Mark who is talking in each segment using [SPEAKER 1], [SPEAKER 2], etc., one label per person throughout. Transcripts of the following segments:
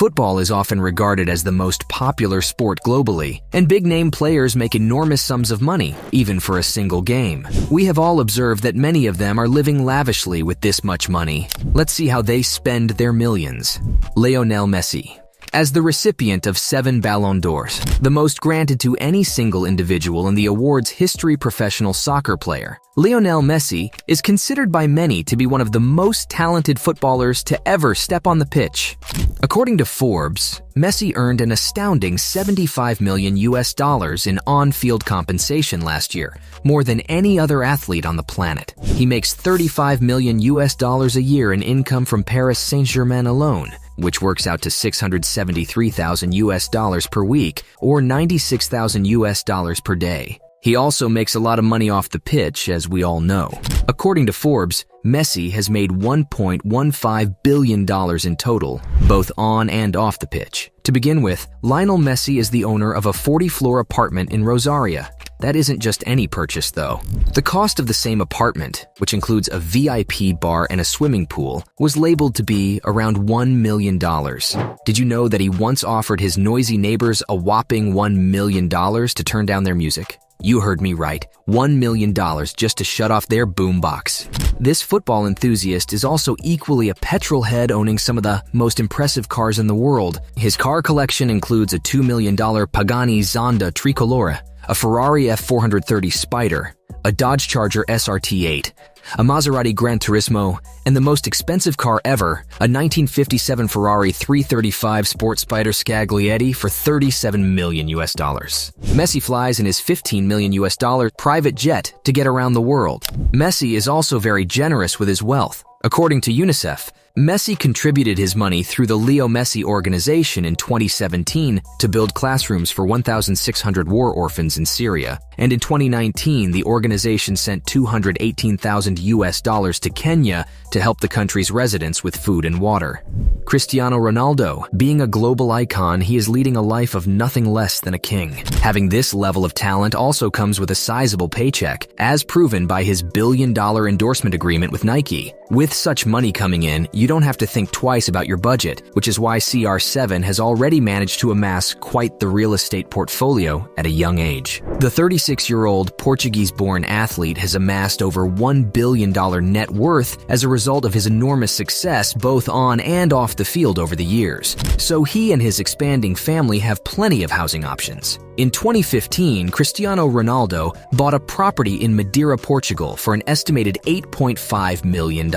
[SPEAKER 1] Football is often regarded as the most popular sport globally, and big-name players make enormous sums of money, even for a single game. We have all observed that many of them are living lavishly with this much money. Let's see how they spend their millions. Lionel Messi. As the recipient of 7 Ballon d'Ors, the most granted to any single individual in the award's history professional soccer player, Lionel Messi is considered by many to be one of the most talented footballers to ever step on the pitch. According to Forbes, Messi earned an astounding $75 million in on-field compensation last year, more than any other athlete on the planet. He makes $35 million a year in income from Paris Saint-Germain alone, which works out to $673,000 per week or $96,000 per day. He also makes a lot of money off the pitch, as we all know. According to Forbes, Messi has made $1.15 billion in total, both on and off the pitch. To begin with, Lionel Messi is the owner of a 40-floor apartment in Rosaria. That isn't just any purchase, though. The cost of the same apartment, which includes a VIP bar and a swimming pool, was labeled to be around $1 million. Did you know that he once offered his noisy neighbors a whopping $1 million to turn down their music? You heard me right, $1 million just to shut off their boombox. This football enthusiast is also equally a petrol head, owning some of the most impressive cars in the world. His car collection includes a $2 million Pagani Zonda Tricolore, a Ferrari F430 Spider, a Dodge Charger SRT8, a Maserati Gran Turismo, and the most expensive car ever, a 1957 Ferrari 335 Sport Spider Scaglietti for $37 million. Messi flies in his $15 million private jet to get around the world. Messi is also very generous with his wealth. According to UNICEF, Messi contributed his money through the Leo Messi organization in 2017 to build classrooms for 1,600 war orphans in Syria, and in 2019 the organization sent $218,000 to Kenya to help the country's residents with food and water. Cristiano Ronaldo. Being a global icon, he is leading a life of nothing less than a king. Having this level of talent also comes with a sizable paycheck, as proven by his billion-dollar endorsement agreement with Nike. With such money coming in, you don't have to think twice about your budget, which is why CR7 has already managed to amass quite the real estate portfolio at a young age. The 36-year-old Portuguese-born athlete has amassed over $1 billion net worth as a result of his enormous success both on and off the field over the years. So he and his expanding family have plenty of housing options. In 2015, Cristiano Ronaldo bought a property in Madeira, Portugal for an estimated $8.5 million.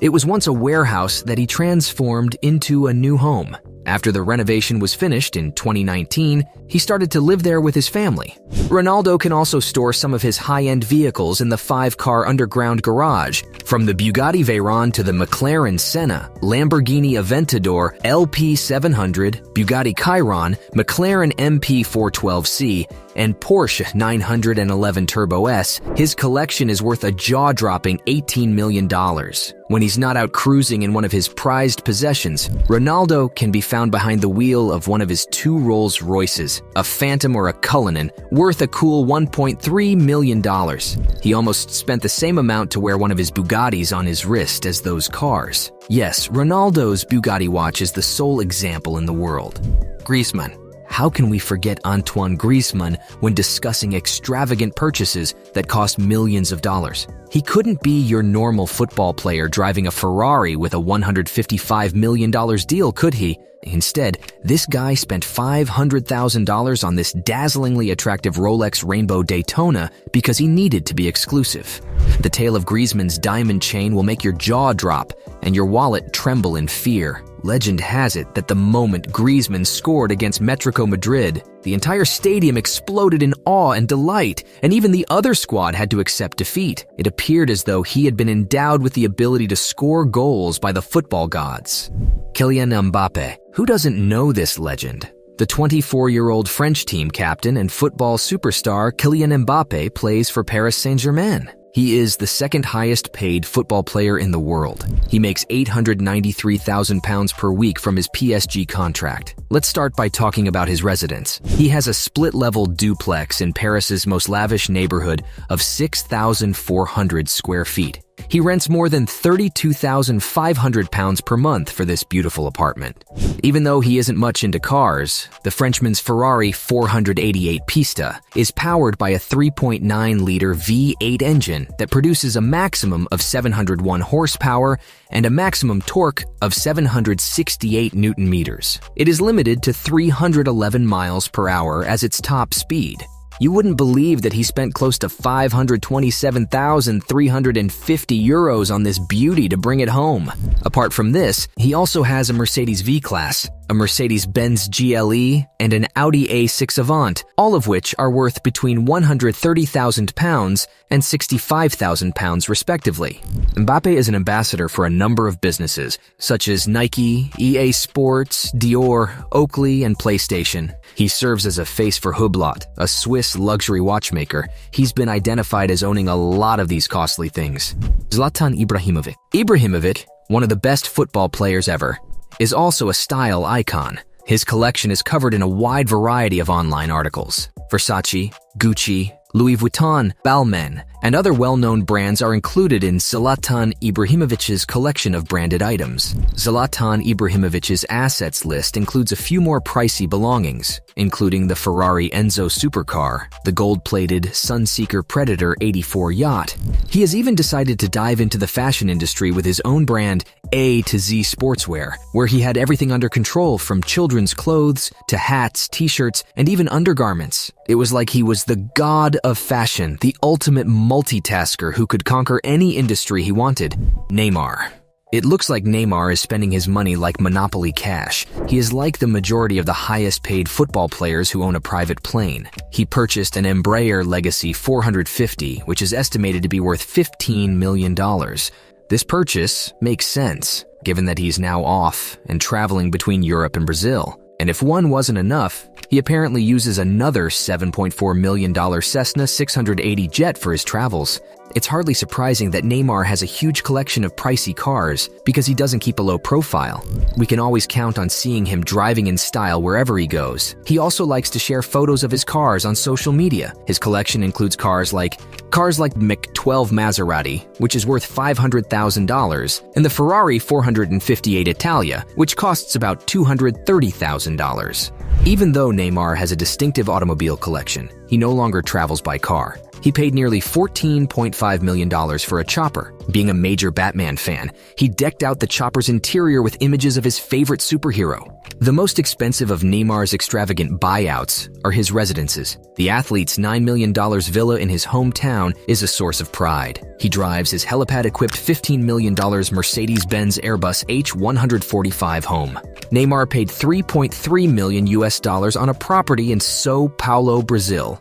[SPEAKER 1] It was once a warehouse that he transformed into a new home. After the renovation was finished in 2019, he started to live there with his family. Ronaldo can also store some of his high-end vehicles in the 5-car underground garage, from the Bugatti Veyron to the McLaren Senna, Lamborghini Aventador LP700, Bugatti Chiron, McLaren MP412C, and Porsche 911 Turbo S. His collection is worth a jaw-dropping $18 million. When he's not out cruising in one of his prized possessions, Ronaldo can be found behind the wheel of one of his 2 Rolls-Royces, a Phantom or a Cullinan, worth a cool $1.3 million. He almost spent the same amount to wear one of his Bugattis on his wrist as those cars. Yes, Ronaldo's Bugatti watch is the sole example in the world. Griezmann. How can we forget Antoine Griezmann when discussing extravagant purchases that cost millions of dollars? He couldn't be your normal football player driving a Ferrari with a $155 million deal, could he? Instead, this guy spent $500,000 on this dazzlingly attractive Rolex Rainbow Daytona because he needed to be exclusive. The tale of Griezmann's diamond chain will make your jaw drop and your wallet tremble in fear. Legend has it that the moment Griezmann scored against Metrico Madrid, the entire stadium exploded in awe and delight, and even the other squad had to accept defeat. It appeared as though he had been endowed with the ability to score goals by the football gods. Kylian Mbappé. Who doesn't know this legend? The 24-year-old French team captain and football superstar Kylian Mbappé plays for Paris Saint-Germain. He is the second highest paid football player in the world. He makes £893,000 per week from his PSG contract. Let's start by talking about his residence. He has a split-level duplex in Paris's most lavish neighborhood of 6,400 square feet. He rents more than £32,500 per month for this beautiful apartment. Even though he isn't much into cars, the Frenchman's Ferrari 488 Pista is powered by a 3.9-liter V8 engine that produces a maximum of 701 horsepower and a maximum torque of 768 Newton-meters. It is limited to 311 miles per hour as its top speed. You wouldn't believe that he spent close to €527,350 on this beauty to bring it home. Apart from this, he also has a Mercedes V-Class, a Mercedes-Benz GLE, and an Audi A6 Avant, all of which are worth between £130,000 and £65,000 respectively. Mbappe is an ambassador for a number of businesses, such as Nike, EA Sports, Dior, Oakley, and PlayStation. He serves as a face for Hublot, a Swiss luxury watchmaker. He's been identified as owning a lot of these costly things. Zlatan Ibrahimovic. Ibrahimovic, one of the best football players ever, is also a style icon. His collection is covered in a wide variety of online articles. Versace, Gucci, Louis Vuitton, Balmain, and other well-known brands are included in Zlatan Ibrahimovic's collection of branded items. Zlatan Ibrahimovic's assets list includes a few more pricey belongings, including the Ferrari Enzo supercar, the gold-plated Sunseeker Predator 84 yacht. He has even decided to dive into the fashion industry with his own brand, A to Z Sportswear, where he had everything under control from children's clothes to hats, t-shirts, and even undergarments. It was like he was the god of fashion, the ultimate multitasker who could conquer any industry he wanted. Neymar. It looks like Neymar is spending his money like Monopoly cash. He is like the majority of the highest-paid football players who own a private plane. He purchased an Embraer Legacy 450, which is estimated to be worth $15 million. This purchase makes sense, given that he's now off and traveling between Europe and Brazil. And if one wasn't enough, he apparently uses another $7.4 million Cessna 680 jet for his travels. It's hardly surprising that Neymar has a huge collection of pricey cars because he doesn't keep a low profile. We can always count on seeing him driving in style wherever he goes. He also likes to share photos of his cars on social media. His collection includes cars like Mc-12 Maserati, which is worth $500,000, and the Ferrari 458 Italia, which costs about $230,000. Even though Neymar has a distinctive automobile collection, he no longer travels by car. He paid nearly $14.5 million for a chopper. Being a major Batman fan, he decked out the chopper's interior with images of his favorite superhero. The most expensive of Neymar's extravagant buyouts are his residences. The athlete's $9 million villa in his hometown is a source of pride. He drives his helipad-equipped $15 million Mercedes-Benz Airbus H145 home. Neymar paid $3.3 million on a property in São Paulo, Brazil.